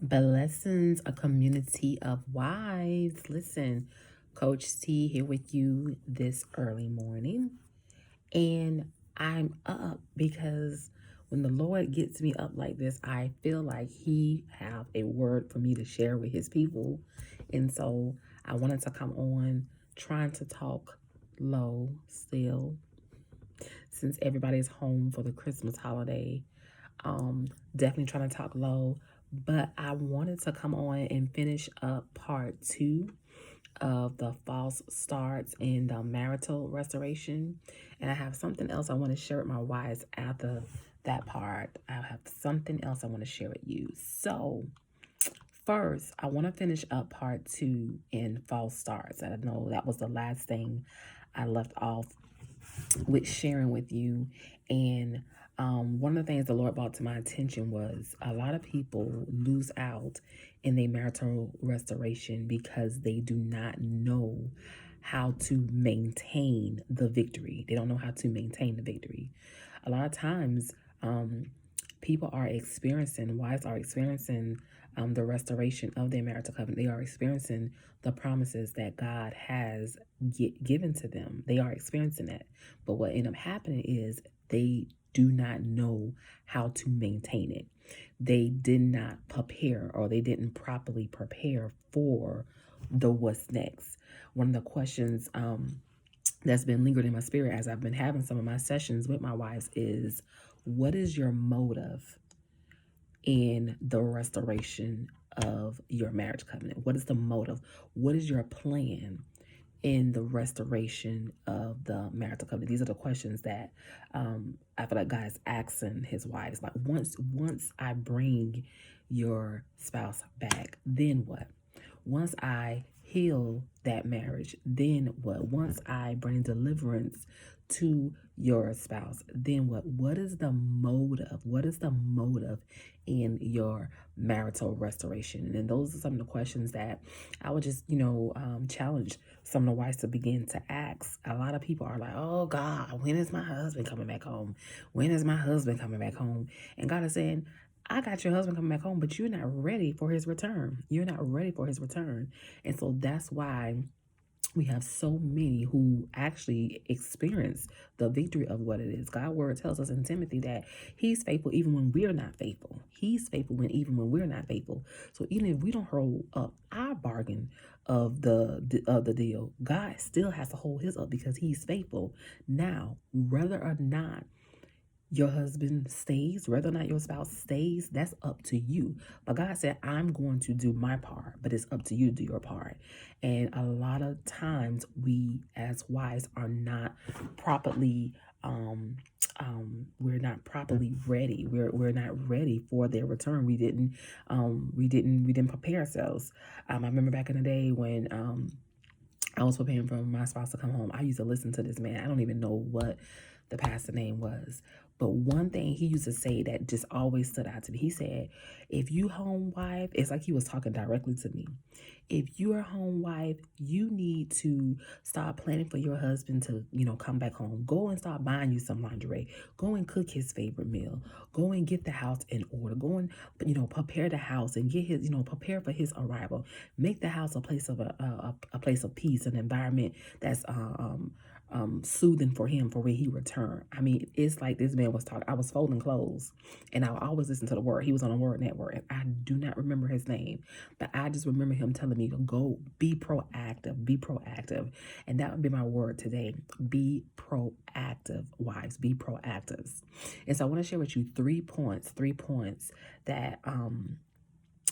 Blessings, a community of wives. Listen, Coach C here with you this early morning. And I'm up because when the Lord gets me up like this, I feel like He have a word for me to share with His people. And so I wanted to come on trying to talk low still since everybody's home for the Christmas holiday. Definitely trying to talk low, but I wanted to come on and finish up part 2 of the false starts and the marital restoration. And I have something else I want to share with my wives after that part. I have something else I want to share with you. So first, I want to finish up part 2 in false starts. I know that was the last thing I left off with sharing with you. And one of the things the Lord brought to my attention was a lot of people lose out in their marital restoration because they do not know how to maintain the victory. They don't know how to maintain the victory. A lot of times, people are experiencing, wives are experiencing the restoration of their marital covenant. They are experiencing the promises that God has given to them. They are experiencing that. But what ended up happening is they do not know how to maintain it. They did not prepare, or they didn't properly prepare for the what's next. One of the questions that's been lingering in my spirit as I've been having some of my sessions with my wives is, what is your motive in the restoration of your marriage covenant? What is the motive? What is your plan in the restoration of the marital covenant? These are the questions that I feel like God's asking his wives. Like, once I bring your spouse back, then what? Once I heal that marriage, then what? Once I bring deliverance to your spouse, then what? What is the motive? What is the motive in your marital restoration? And those are some of the questions that I would just, challenge some of the wives to begin to ask. A lot of people are like, oh God, when is my husband coming back home? When is my husband coming back home? And God is saying, I got your husband coming back home, but you're not ready for his return. You're not ready for his return. And so that's why we have so many who actually experience the victory of what it is. God's word tells us in Timothy that he's faithful even when we're not faithful. He's faithful even when we're not faithful. So even if we don't hold up our bargain of the deal, God still has to hold his up because he's faithful. Now, whether or not your husband stays, whether or not your spouse stays, that's up to you. But God said, I'm going to do my part, but it's up to you to do your part. And a lot of times we as wives are not properly we're not properly ready. We're not ready for their return. We didn't prepare ourselves. I remember back in the day when I was preparing for my spouse to come home. I used to listen to this man. I don't even know what the pastor name was. But one thing he used to say that just always stood out to me. He said, if you home wife, it's like he was talking directly to me. If you're a home wife, you need to start planning for your husband to, come back home. Go and start buying you some lingerie. Go and cook his favorite meal. Go and get the house in order. Go and, prepare the house and get his, prepare for his arrival. Make the house a place of a place of peace, an environment that's soothing for him for when he returned. I mean, it's like this man was talking. I was folding clothes, and I would always listen to the word. He was on a word network, and I do not remember his name, but I just remember him telling me to go be proactive, and that would be my word today. Be proactive, wives. Be proactive. And so I want to share with you 3 points that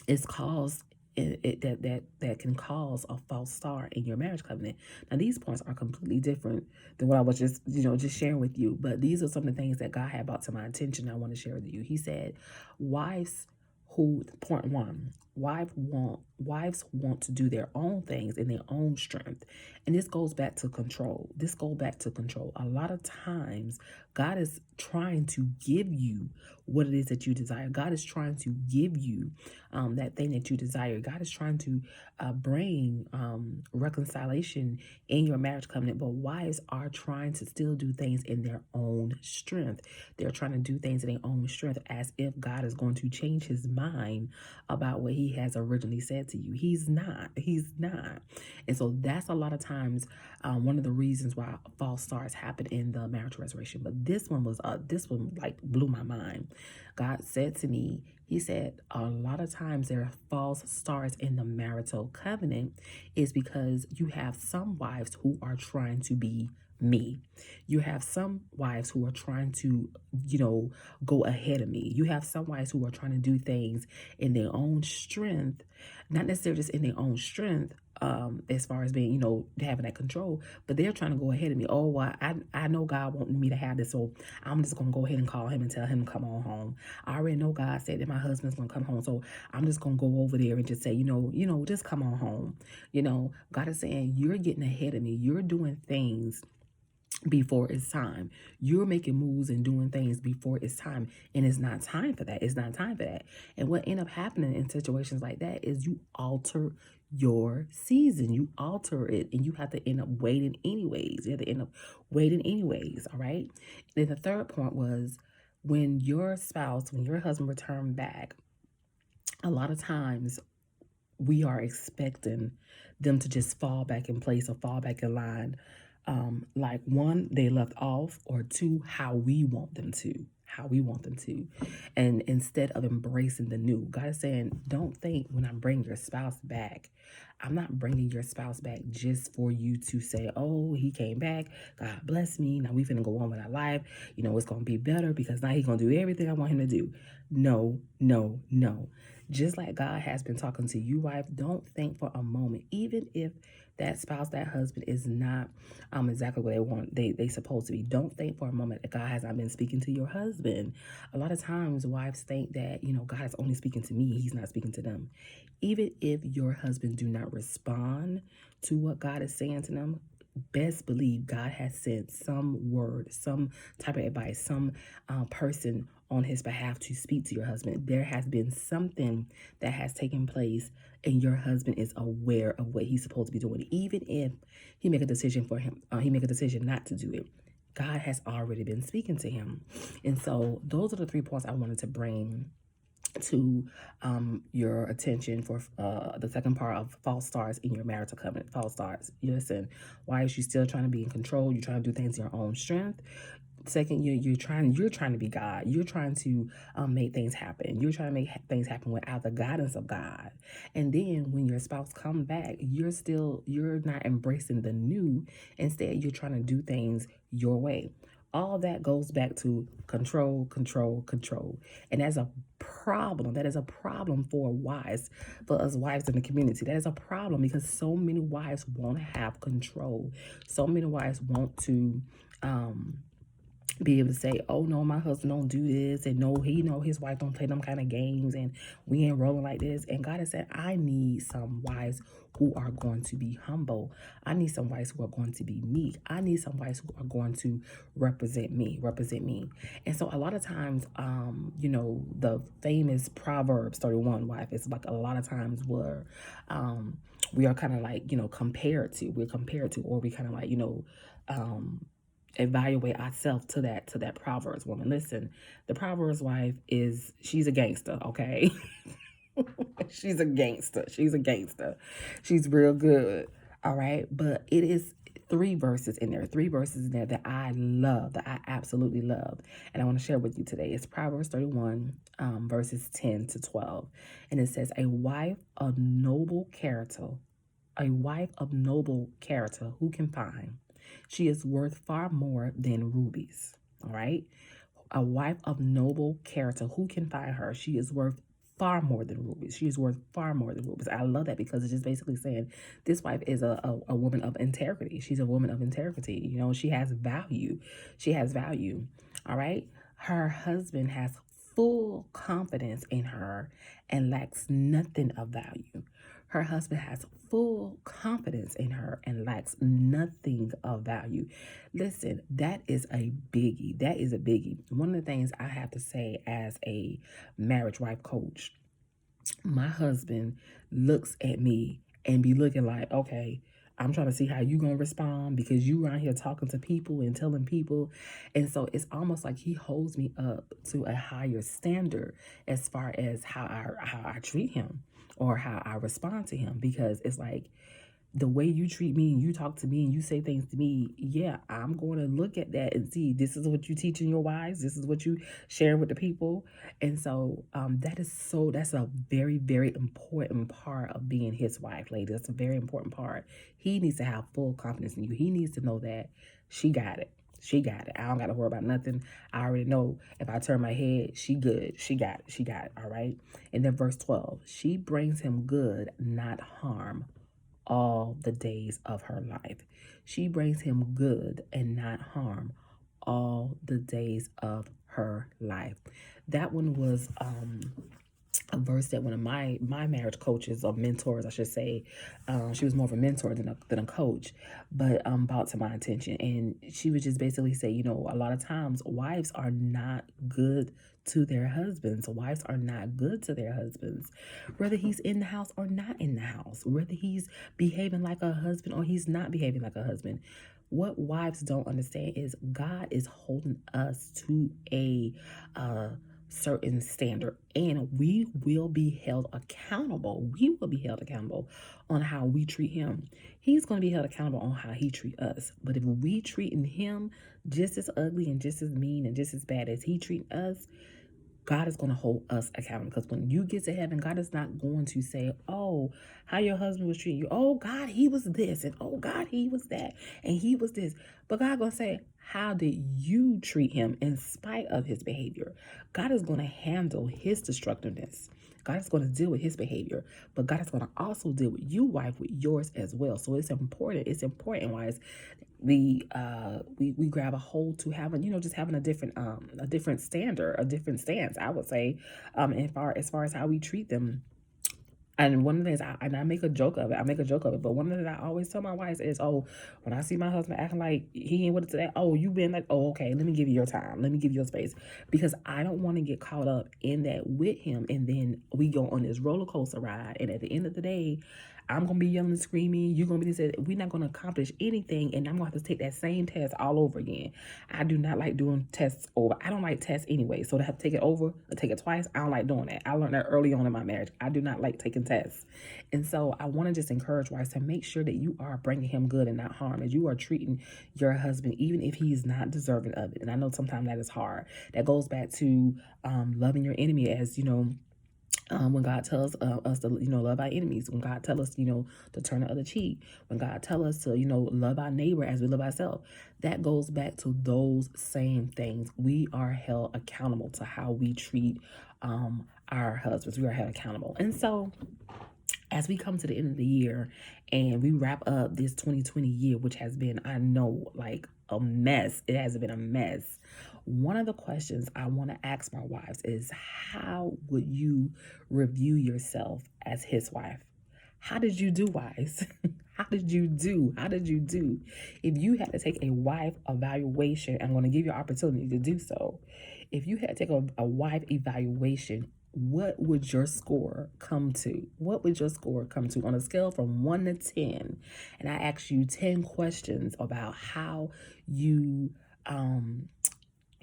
is caused that can cause a false start in your marriage covenant. Now, these points are completely different than what I was just sharing with you, but these are some of the things that God had brought to my attention. I want to share with you. He said, point 1, wives want to do their own things in their own strength. And this goes back to control. A lot of times, God is trying to give you what it is that you desire. God is trying to give you that thing that you desire. God is trying to bring reconciliation in your marriage covenant, but wives are trying to still do things in their own strength. They're trying to do things in their own strength as if God is going to change his mind mind about what he has originally said to you. He's not. He's not. And so that's a lot of times one of the reasons why false starts happen in the marital restoration. But this one like blew my mind. God said to me, he said, a lot of times there are false starts in the marital covenant is because you have some wives who are trying to be me. You have some wives who are trying to, go ahead of me. You have some wives who are trying to do things in their own strength, not necessarily just in their own strength, as far as being, having that control, but they're trying to go ahead of me. Oh, well, I know God wanted me to have this, so I'm just going to go ahead and call him and tell him to come on home. I already know God said that my husband's going to come home, so I'm just going to go over there and just say, just come on home. God is saying, you're getting ahead of me. You're doing things before it's time. You're making moves and doing things before it's time. And it's not time for that. It's not time for that. And what end up happening in situations like that is you alter your season. You alter it and you have to end up waiting anyways. You have to end up waiting anyways. All right. And then the third point was when your husband returned back, a lot of times we are expecting them to just fall back in place or fall back in line. Like one, they left off, or two, how we want them to. And instead of embracing the new, God is saying, don't think when I bring your spouse back, I'm not bringing your spouse back just for you to say, oh, he came back. God bless me. Now we finna go on with our life. It's going to be better because now he's going to do everything I want him to do. No, no, no. Just like God has been talking to you, wife, don't think for a moment, even if that spouse, that husband is not exactly what they supposed to be. Don't think for a moment that God has not been speaking to your husband. A lot of times wives think that, God is only speaking to me. He's not speaking to them. Even if your husband do not respond to what God is saying to them, best believe God has sent some word, some type of advice, some person on his behalf to speak to your husband. There has been something that has taken place and your husband is aware of what he's supposed to be doing. Even if he make a decision not to do it, God has already been speaking to him. And so those are the 3 points I wanted to bring to your attention for the second part of false starts in your marital covenant. False starts. Listen, why is you still trying to be in control? You're trying to do things in your own strength. Second, you're trying to be God. You're trying to make things happen. You're trying to make things happen without the guidance of God. And then when your spouse comes back, you're not embracing the new. Instead, you're trying to do things your way. All that goes back to control, control, control. And that's a problem. That is a problem for us wives in the community. That is a problem because so many wives want to have control. So many wives want to be able to say, oh no, my husband don't do this, and no, his wife don't play them kind of games, and we ain't rolling like this. And God has said, I need some wives who are going to be humble. I need some wives who are going to be meek. I need some wives who are going to represent me. And so a lot of times, the famous Proverbs 31 wife is like a lot of times where we are kind of like, compared to, or we kind of like, evaluate ourselves to that Proverbs woman. Listen, the Proverbs wife she's a gangster, okay? She's a gangster. She's real good. All right. But it is 3 verses in there that I love, that I absolutely love. And I want to share with you today. It's Proverbs 31, verses 10 to 12. And it says, a wife of noble character, who can find? She is worth far more than rubies. All right. A wife of noble character, who can find her? She is worth far more than rubies. She is worth far more than rubies. I love that because it's just basically saying this wife is a woman of integrity. She's a woman of integrity. She has value. All right. Her husband has full confidence in her and lacks nothing of value. Her husband has full confidence in her and lacks nothing of value. Listen, that is a biggie. One of the things I have to say as a marriage wife coach, my husband looks at me and be looking like, okay, I'm trying to see how you gonna respond because you around here talking to people and telling people. And so it's almost like he holds me up to a higher standard as far as how I treat him or how I respond to him, because it's like the way you treat me and you talk to me and you say things to me, yeah, I'm going to look at that and see this is what you teaching your wives, this is what you sharing with the people. And so that's a very, very important part of being his wife, lady. That's a very important part. He needs to have full confidence in you. He needs to know that she got it. She got it. I don't got to worry about nothing. I already know if I turn my head, she good. She got it. She got it. All right. And then verse 12, she brings him good, not harm, all the days of her life. She brings him good and not harm all the days of her life. That one was a verse that one of my marriage coaches or mentors, I should say, she was more of a mentor than a coach, but brought to my attention. And she would just basically say, you know, a lot of times wives are not good to their husbands. Wives are not good to their husbands, whether he's in the house or not in the house, whether he's behaving like a husband or he's not behaving like a husband. What wives don't understand is God is holding us to a certain standard, and we will be held accountable. We will be held accountable on how we treat him. He's going to be held accountable on how he treat us. But if we treating him just as ugly and just as mean and just as bad as he treat us, God is going to hold us accountable. Because when you get to heaven, God is not going to say, oh, how your husband was treating you. Oh, God, he was this. And oh, God, he was that. And he was this. But God going to say, how did you treat him in spite of his behavior? God is going to handle his destructiveness. God is going to deal with his behavior, but God is going to also deal with you, wife, with yours as well. So it's important. It's important, wives, we grab a hold to having, just having a different standard, a different stance, I would say, as far as how we treat them. And one of the things I make a joke of it, but one of the things I always tell my wives is, oh, when I see my husband acting like he ain't with it today, oh, you been like, oh, okay, let me give you your time. Let me give you your space. Because I don't want to get caught up in that with him. And then we go on this roller coaster ride. And at the end of the day, I'm going to be yelling and screaming. You're going to be saying, we're not going to accomplish anything. And I'm going to have to take that same test all over again. I do not like doing tests over. I don't like tests anyway. So to have to take it over or take it twice, I don't like doing that. I learned that early on in my marriage. I do not like taking tests. And so I want to just encourage wives to make sure that you are bringing him good and not harm, as you are treating your husband, even if he is not deserving of it. And I know sometimes that is hard. That goes back to loving your enemy, as when God tells us to, love our enemies, when God tells us, to turn the other cheek, when God tells us to, love our neighbor as we love ourselves, that goes back to those same things. We are held accountable to how we treat our husbands. We are held accountable. And so as we come to the end of the year and we wrap up this 2020 year, which has been, I know, like a mess. It has been a mess. One of the questions I want to ask my wives is, how would you review yourself as his wife? How did you do, wives? How did you do? How did you do? If you had to take a wife evaluation, I'm going to give you an opportunity to do so. If you had to take a wife evaluation, what would your score come to? What would your score come to on a scale from 1 to 10? And I asked you 10 questions about how you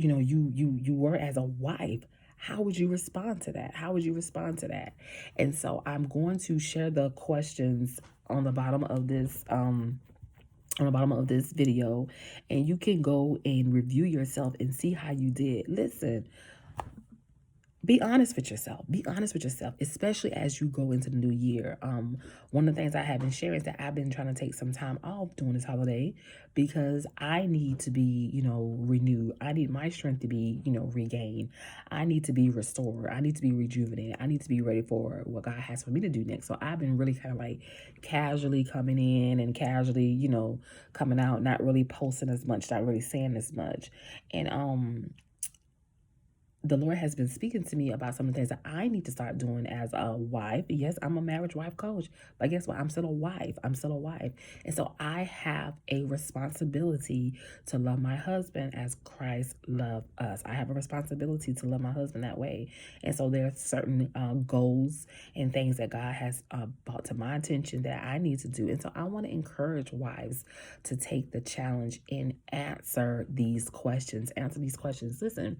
you were as a wife. How would you respond to that? How would you respond to that? And so I'm going to share the questions on the bottom of this video, and you can go and review yourself and see how you did. Listen, be honest with yourself. Be honest with yourself, especially as you go into the new year. One of the things I have been sharing is that I've been trying to take some time off during this holiday because I need to be, renewed. I need my strength to be, regained. I need to be restored. I need to be rejuvenated. I need to be ready for what God has for me to do next. So I've been really kind of like casually coming in and casually, coming out, not really posting as much, not really saying as much. And the Lord has been speaking to me about some of the things that I need to start doing as a wife. Yes, I'm a marriage wife coach, but guess what? I'm still a wife. I'm still a wife. And so I have a responsibility to love my husband as Christ loved us. I have a responsibility to love my husband that way. And so there are certain goals and things that God has brought to my attention that I need to do. And so I want to encourage wives to take the challenge and answer these questions. Answer these questions. Listen,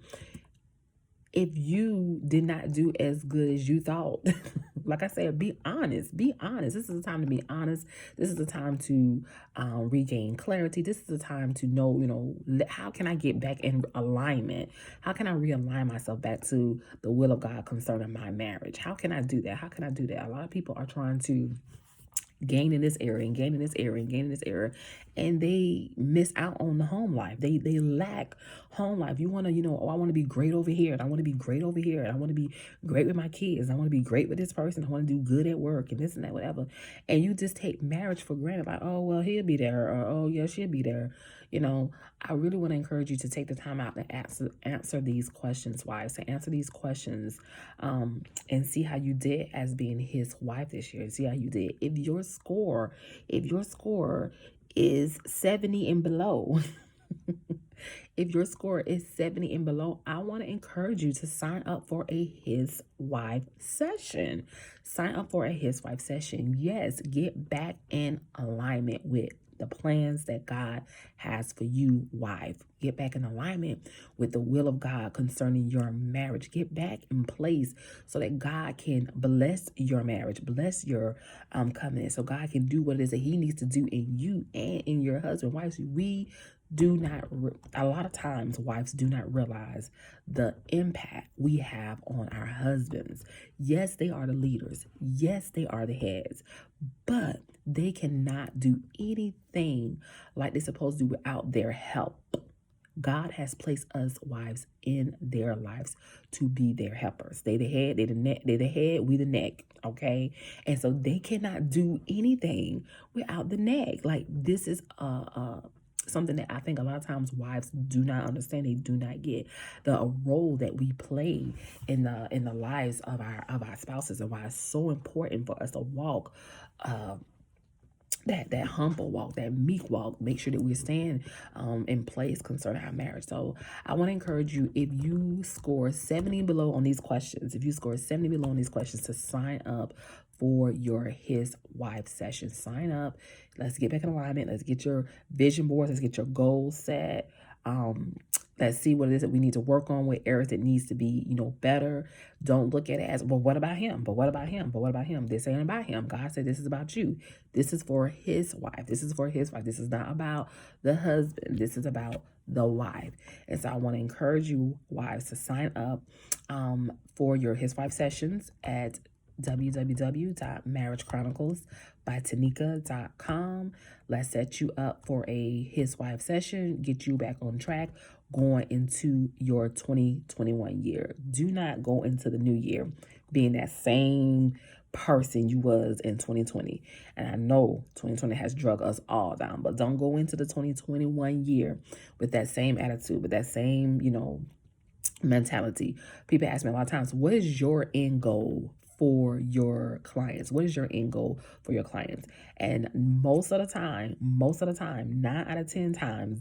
if you did not do as good as you thought, like I said, be honest. Be honest. This is the time to be honest. This is the time to regain clarity. This is the time to know, how can I get back in alignment? How can I realign myself back to the will of God concerning my marriage? How can I do that? How can I do that? A lot of people are trying to gain in this area and gain in this area and gain in this area, and they miss out on the home life. They lack home life. You want to, I want to be great over here, and I want to be great over here, and I want to be great with my kids. I want to be great with this person. I want to do good at work and this and that, whatever. And you just take marriage for granted, like, oh well, he'll be there, or oh yeah, she'll be there. I really want to encourage you to take the time out to answer these questions, wives, to answer these questions, and see how you did as being his wife this year. See how you did. If your score is 70 and below, if your score is 70 and below, I want to encourage you to sign up for a His Wife session. Sign up for a His Wife session. Yes, get back in alignment with the plans that God has for you, wife. Get back in alignment with the will of God concerning your marriage. Get back in place so that God can bless your marriage, bless your covenant, so God can do what it is that he needs to do in you and in your husband. Wives, we do not, a lot of times wives do not realize the impact we have on our husbands. Yes, they are the leaders. Yes, they are the heads, but they cannot do anything like they're supposed to do without their help. God has placed us wives in their lives to be their helpers. They the head, they the neck, they the head, we the neck, okay? And so they cannot do anything without the neck. Like, this is something that I think a lot of times wives do not understand. They do not get the role that we play in the lives of our spouses, and why it's so important for us to walk that humble walk, that meek walk. Make sure that we stand in place concerning our marriage. So I want to encourage you, if you score 70 below on these questions, to sign up for your His Wife session. Sign up. Let's get back in alignment. Let's get your vision boards. Let's get your goals set. Let's see what it is that we need to work on, what areas that needs to be, better. Don't look at it as, well, what about him? But what about him? But what about him? This ain't about him. God said this is about you. This is for his wife. This is for his wife. This is not about the husband. This is about the wife. And so I want to encourage you, wives, to sign up for your His Wife sessions at www.marriagechroniclesbytanika.com. Let's set you up for a His Wife session, get you back on track going into your 2021 year. Do not go into the new year being that same person you was in 2020. And I know 2020 has drug us all down, but don't go into the 2021 year with that same attitude, with that same, mentality. People ask me a lot of times, what is your end goal for your clients? What is your end goal for your clients? And most of the time, 9 out of 10 times,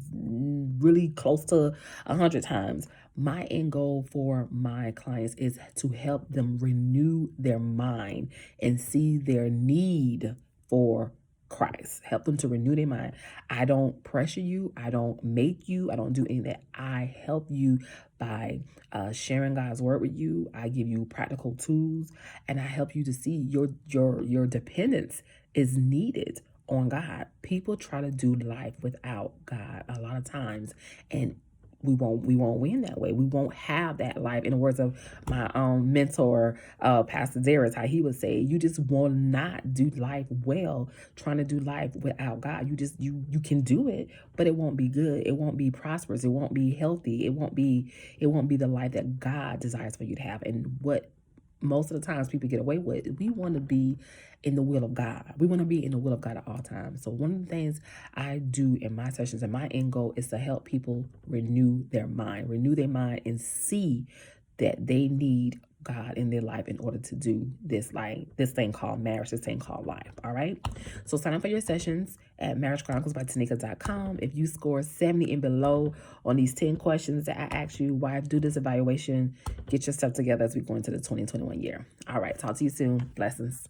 really close to 100 times, my end goal for my clients is to help them renew their mind and see their need for Christ. Help them to renew their mind. I don't pressure you. I don't make you. I don't do any of that. I help you by sharing God's word with you. I give you practical tools, and I help you to see your dependence is needed on God. People try to do life without God a lot of times, and we won't win that way. We won't have that life. In the words of my mentor, Pastor Darius, how he would say, you just will not do life well trying to do life without God. You can do it, but it won't be good. It won't be prosperous. It won't be healthy. It won't be the life that God desires for you to have. And what most of the times people get away with, we want to be in the will of God. We want to be in the will of God at all times. So one of the things I do in my sessions, and my end goal, is to help people renew their mind and see that they need God in their life in order to do this, like this thing called marriage, this thing called life. All right. So sign up for your sessions at marriagechroniclesbytanika.com. If you score 70 and below on these 10 questions that I asked you, wife, do this evaluation, get your stuff together as we go into the 2021 year. All right. Talk to you soon. Blessings.